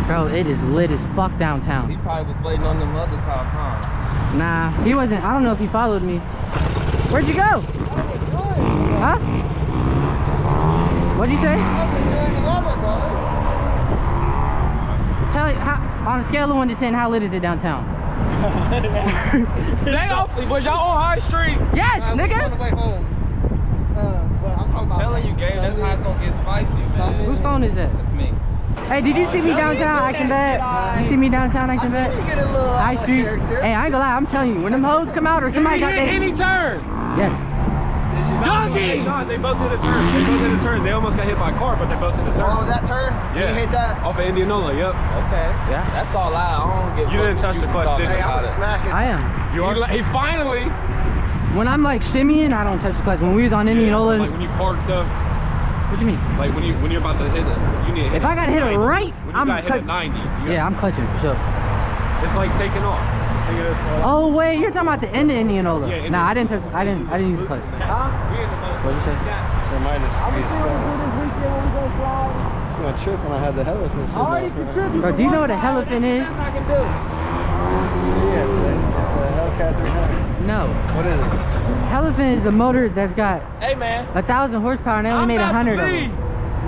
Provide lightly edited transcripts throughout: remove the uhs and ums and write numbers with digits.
Bro, it is lit as fuck downtown. He probably was waiting on them other cop, huh? Nah, he wasn't. I don't know if he followed me. Where'd you go? Huh? What'd you say? Tell it, on a scale of 1 to 10, how lit is it downtown? Was y'all on High Street? Yes, nigga! On the way home. I'm telling you, Gabe, that's how it's gonna get spicy, man. Whose phone is that? That's me. Hey, did you see me downtown acting bad? You see me downtown acting bad? High Street. Hey, I ain't gonna lie, I'm telling you, when them hoes come out or somebody got their... Any turns? Yes. Donkey! No, they both hit a turn. They both hit a turn. They almost got hit by a car, but they both hit a turn. Oh, that turn? Yeah. You hit that? Off of Indianola, yep. Okay. Yeah. That's all I don't give. You didn't touch the clutch, did you? Hey, I was smacking. I am. You are? He finally. When I'm like shimmying, I don't touch the clutch. When we was on Indianola... Like when you parked up. What you mean? Like when you're about to hit it, you need to hit if I gotta hit it right, I'm hit at 90. Yeah, I'm clutching for sure. It's like taking off. Oh wait, you're talking about the end of Indianola. Yeah, nah, I didn't touch. I didn't use the clutch. Huh? What'd you say? So minus I'm speed. gonna this weekend when we go fly. I'm gonna trip when I had the elephant sitting Already there. contributed. Bro, do you know what a elephant is? I can do. Yeah, it's a Hellcat 300. No. What is it? Elephant is the motor that's got Hey man. 1,000 horsepower and they only made 100 of them.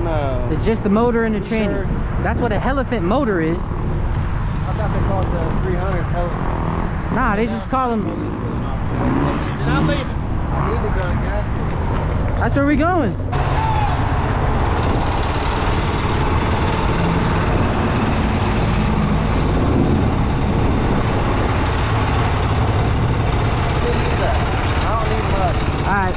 No. It's just the motor and the You training. sure? That's what a elephant motor is. I thought they called the 300s Hellcat. Nah, they just call them. Did I leave it? I need to go to gas station. That's where we going. All right.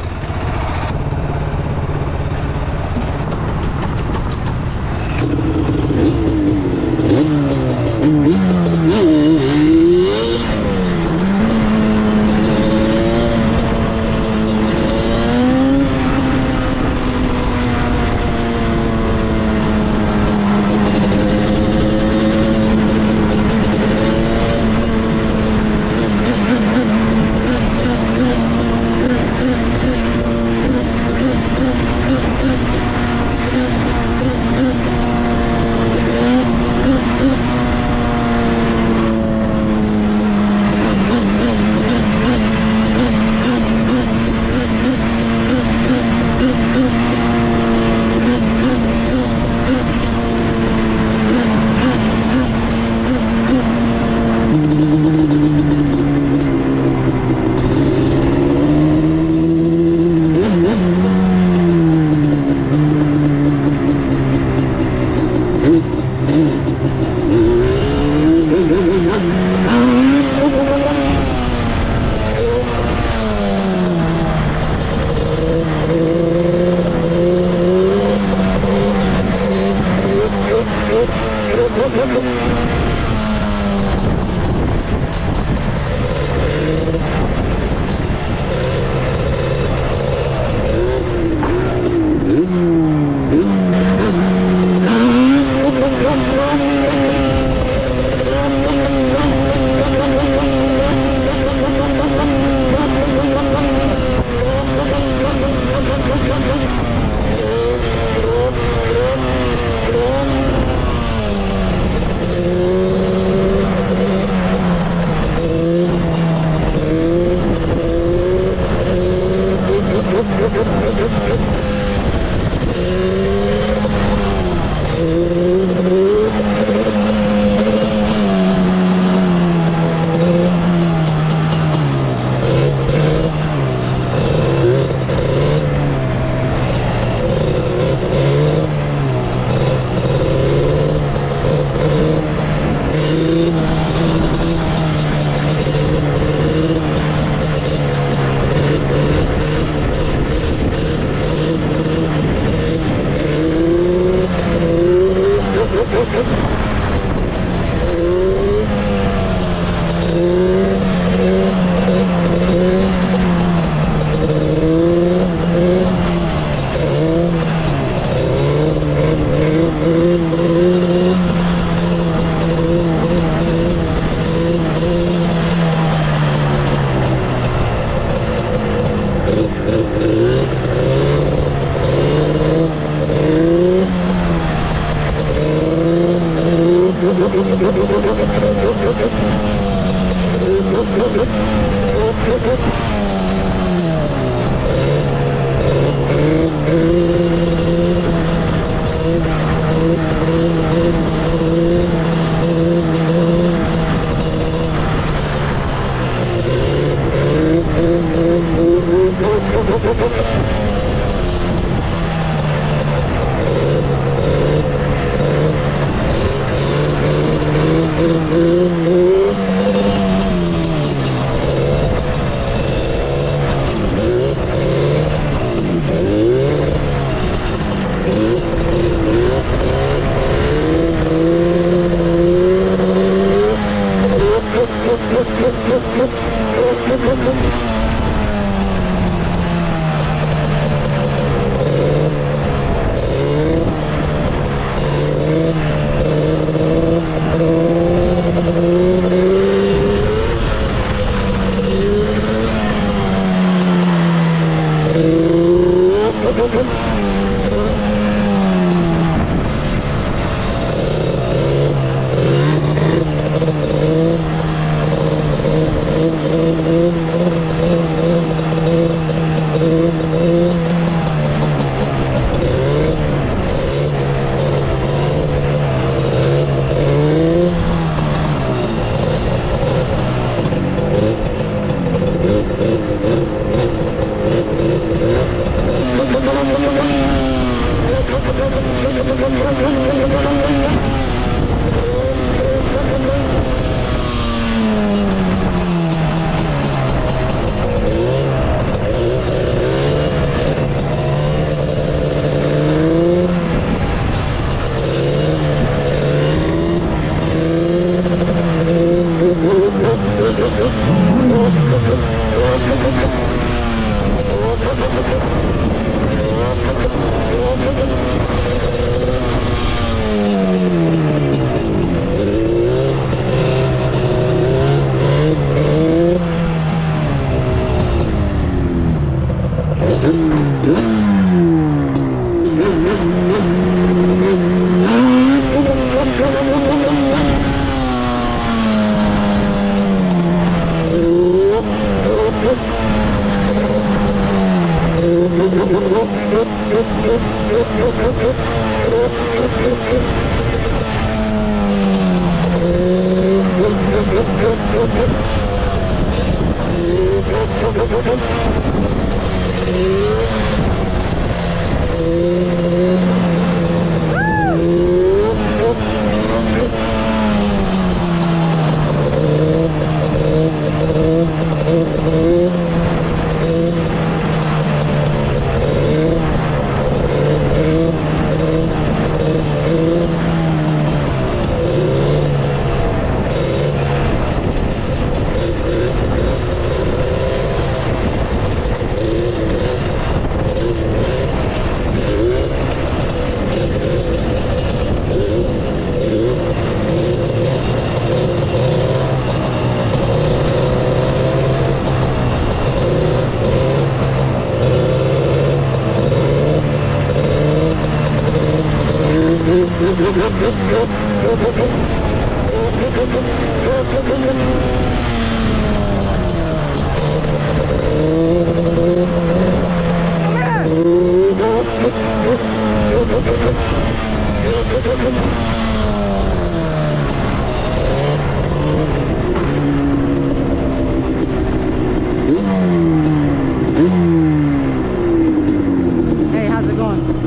Hey, how's it going?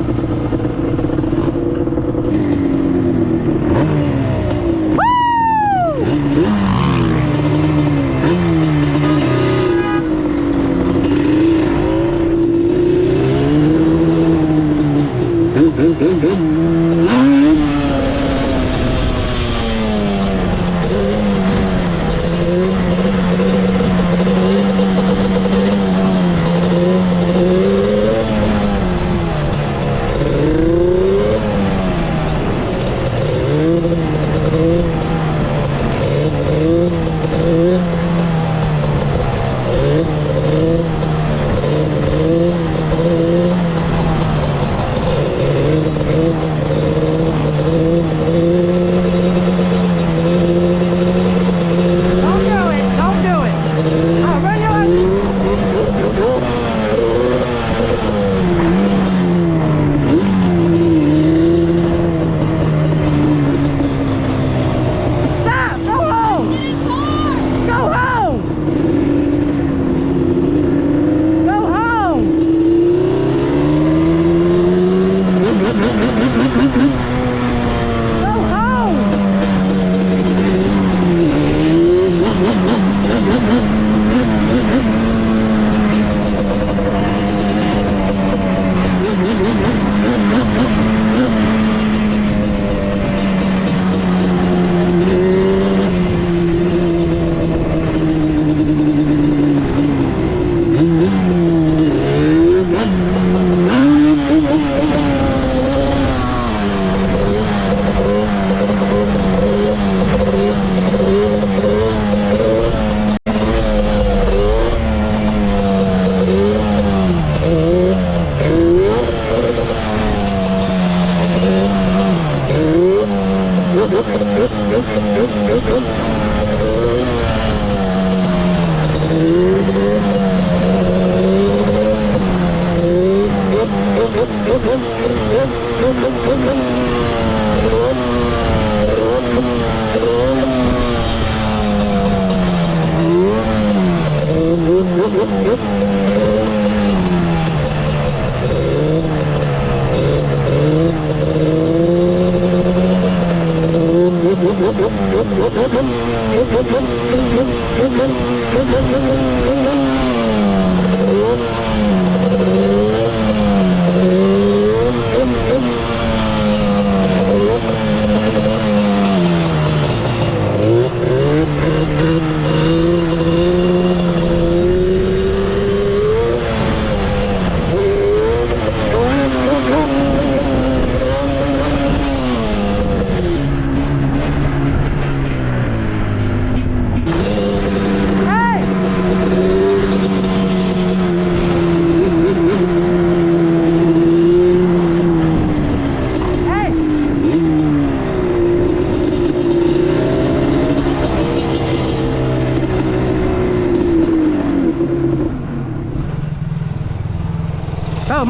Oh,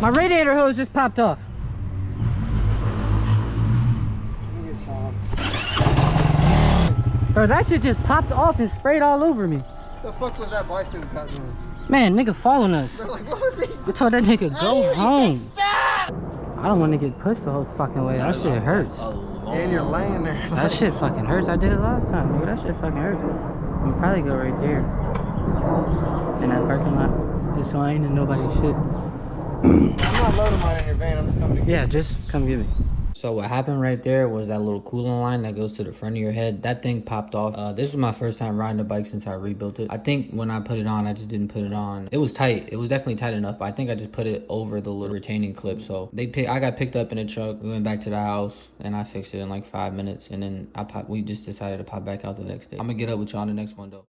my radiator hose just popped off. Bro, that shit just popped off and sprayed all over me. The fuck was that bicycle got doing? Man, nigga following us. Bro, like, what was he? I told that nigga go Hey, home. he said, "Stop!" I don't want to get pushed the whole fucking way. That shit hurts. And you're laying there. That shit fucking hurts. I did it last time, nigga. That shit fucking hurts. I'll probably go right there. In that parking lot. Just so I ain't in nobody's shit. I'm not loading mine in your van. I'm just coming to get Yeah, just come get me. So what happened right there was that little cooling line that goes to the front of your head. That thing popped off. This was my first time riding a bike since I rebuilt it. I think when I put it on, I just didn't put it on. It was tight. It was definitely tight enough, but I think I just put it over the little retaining clip. So I got picked up in a truck. We went back to the house and I fixed it in like 5 minutes. And then we just decided to pop back out the next day. I'm gonna get up with y'all on the next one though.